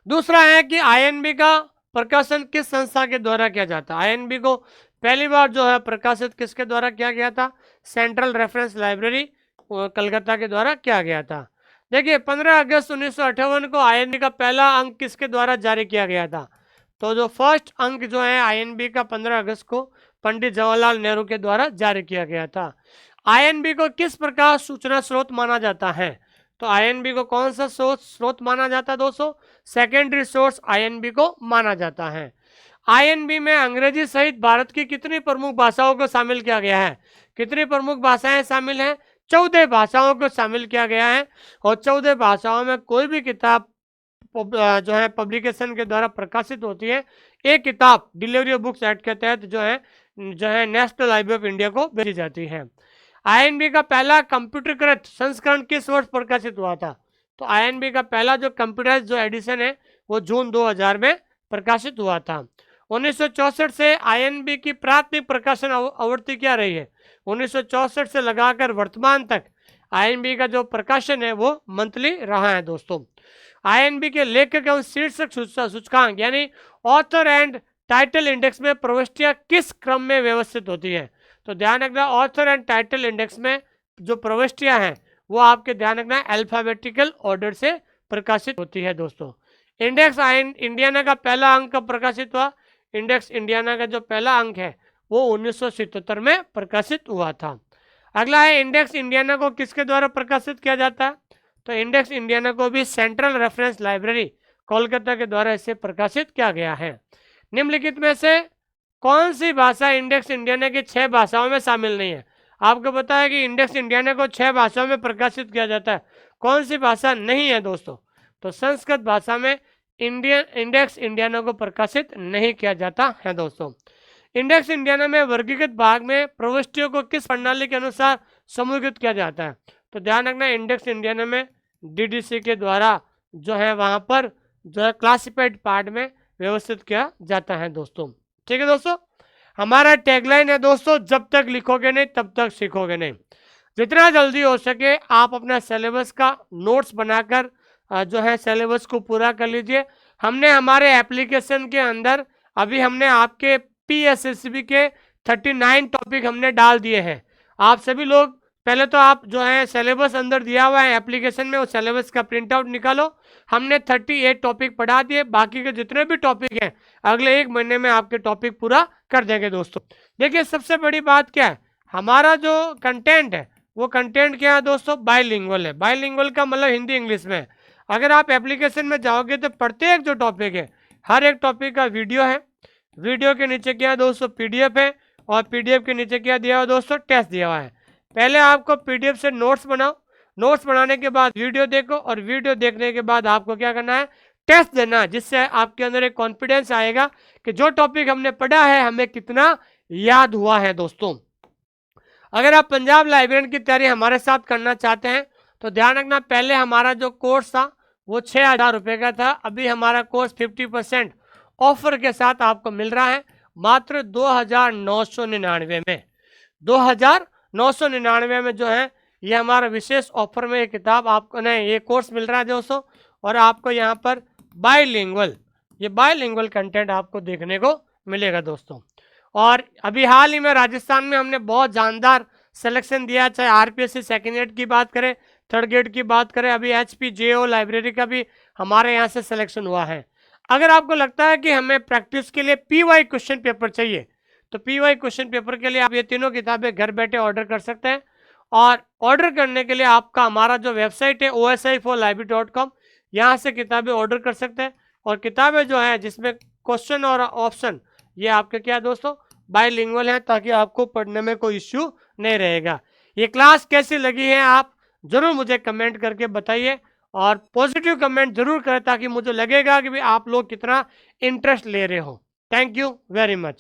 दूसरा है कि आईएनबी का प्रकाशन किस संस्था के द्वारा किया जाता है। आईएनबी को पहली बार जो है प्रकाशित किसके द्वारा किया गया था, सेंट्रल रेफरेंस लाइब्रेरी कलकत्ता के द्वारा किया गया था। देखिए 15 अगस्त 1958 को आईएनबी का पहला अंक किसके द्वारा जारी किया गया था। तो जो फर्स्ट अंक जो है आईएनबी का 15 अगस्त को पंडित जवाहरलाल नेहरू के द्वारा जारी किया गया था। आईएनबी को किस प्रकार सूचना स्रोत माना जाता है। तो आईएनबी को कौन सा स्रोत माना जाता है दोस्तों, सेकेंडरी सोर्स आईएनबी को माना जाता है। आईएनबी में अंग्रेजी सहित भारत की कितनी प्रमुख भाषाओं को शामिल किया गया है। कितनी प्रमुख भाषाएं शामिल हैं, 14 भाषाओं को शामिल किया गया है। और 14 भाषाओं में कोई भी किताब जो है पब्लिकेशन के द्वारा प्रकाशित होती है, एक किताब डिलीवरी ऑफ बुक्स एक्ट के तहत जो है नेशनल लाइब्रेरी ऑफ इंडिया को भेजी जाती है। आईएनबी का पहला कंप्यूटरकृत संस्करण किस वर्ष प्रकाशित हुआ था। तो आईएनबी का पहला जो कंप्यूटराइज जो एडिशन है वो जून 2000 में प्रकाशित हुआ था। 1964 से आईएनबी की प्राथमिक प्रकाशन आवृत्ति क्या रही है। 1964 से लगाकर वर्तमान तक आईएनबी का जो प्रकाशन है वो मंथली रहा है दोस्तों। आईएनबी के लेखक एवं शीर्षक सूचकांक यानी ऑथर एंड टाइटल इंडेक्स में प्रविष्टियां किस क्रम में व्यवस्थित होती है। तो ध्यान रखना, ऑथर एंड टाइटल इंडेक्स में जो प्रविष्टियां हैं वो आपके ध्यान रखना अल्फाबेटिकल ऑर्डर से प्रकाशित होती है दोस्तों। इंडेक्स इंडियाना का पहला अंक कब प्रकाशित हुआ। इंडेक्स इंडियाना का जो पहला अंक है वो 1977 में प्रकाशित हुआ था। अगला है, इंडेक्स इंडियाना को किसके द्वारा प्रकाशित किया जाता है। तो इंडेक्स इंडियाना को भी सेंट्रल रेफरेंस लाइब्रेरी कोलकाता के द्वारा इसे प्रकाशित किया गया है। निम्नलिखित में से कौन सी भाषा इंडेक्स इंडियाना की 6 भाषाओं में शामिल नहीं है। आपको पता है कि इंडेक्स इंडियाना को 6 भाषाओं में प्रकाशित किया जाता है, कौन सी भाषा नहीं है दोस्तों। तो संस्कृत भाषा में इंडेक्स इंडियाना को प्रकाशित नहीं किया जाता है दोस्तों। इंडेक्स इंडियाना में वर्गीकृत भाग में प्रविष्टियों को किस प्रणाली के अनुसार समूहीकृत किया जाता है? तो ध्यान रखना, इंडेक्स इंडियाना में डीडीसी के द्वारा जो है वहां पर जो है क्लासिफाइड पार्ट में व्यवस्थित किया जाता है दोस्तों। ठीक है दोस्तों, हमारा टैगलाइन है दोस्तों, जब तक लिखोगे नहीं तब तक सीखोगे नहीं। जितना जल्दी हो सके आप अपना सिलेबस का नोट्स बनाकर जो है सिलेबस को पूरा कर लीजिए। हमने हमारे एप्लीकेशन के अंदर अभी हमने आपके PSSB के 39 टॉपिक हमने डाल दिए हैं। आप सभी लोग पहले तो आप जो है सिलेबस अंदर दिया हुआ है एप्लीकेशन में, वो सिलेबस का प्रिंट आउट निकालो। हमने 38 टॉपिक पढ़ा दिए, बाकी के जितने भी टॉपिक हैं अगले 1 महीने में आपके टॉपिक पूरा कर देंगे दोस्तों। देखिए सबसे बड़ी बात क्या है, हमारा जो कंटेंट है वो कंटेंट क्या है दोस्तों, बाइलिंगुअल है। बाइलिंगुअल का मतलब हिंदी इंग्लिश में। अगर आप एप्लीकेशन में जाओगे तो प्रत्येक जो टॉपिक है हर एक टॉपिक का वीडियो है, वीडियो के नीचे क्या है दोस्तों PDF है, और PDF के नीचे क्या दिया हुआ दोस्तों, टेस्ट दिया हुआ है। पहले आपको PDF से नोट्स बनाओ, नोट्स बनाने के बाद वीडियो देखो, और वीडियो देखने के बाद आपको क्या करना है, टेस्ट देना है, जिससे आपके अंदर एक कॉन्फिडेंस आएगा कि जो टॉपिक हमने पढ़ा है हमें कितना याद हुआ है दोस्तों। अगर आप पंजाब लाइब्रेरियन की तैयारी हमारे साथ करना चाहते हैं तो ध्यान रखना, पहले हमारा जो कोर्स था वो 6,000 रुपये का था। अभी हमारा कोर्स 50% ऑफर के साथ आपको मिल रहा है मात्र 2,999 में। 2,999 में जो है ये हमारा विशेष ऑफर में ये किताब आपको नहीं, ये कोर्स मिल रहा है दोस्तों। और आपको यहाँ पर बाइलिंगुअल कंटेंट आपको देखने को मिलेगा दोस्तों। और अभी हाल ही में राजस्थान में हमने बहुत जानदार सिलेक्शन दिया, चाहे RPSC सेकेंड ग्रेड की बात करें, थर्ड ग्रेड की बात करें, अभी HPJO लाइब्रेरी का भी हमारे यहाँ से सिलेक्शन हुआ है। अगर आपको लगता है कि हमें प्रैक्टिस के लिए PY क्वेश्चन पेपर चाहिए तो PY क्वेश्चन पेपर के लिए आप ये तीनों किताबें घर बैठे ऑर्डर कर सकते हैं। और ऑर्डर करने के लिए आपका हमारा जो वेबसाइट है OSI4library.com, यहाँ से किताबें ऑर्डर कर सकते हैं। और किताबें जो है जिसमें क्वेश्चन और ऑप्शन ये आपके क्या दोस्तों, बाइलिंगुअल है, ताकि आपको पढ़ने में कोई इश्यू नहीं रहेगा। ये क्लास कैसी लगी है आप जरूर मुझे कमेंट करके बताइए, और पॉजिटिव कमेंट जरूर करें ताकि मुझे लगेगा कि भी आप लोग कितना इंटरेस्ट ले रहे हो। Thank you very much.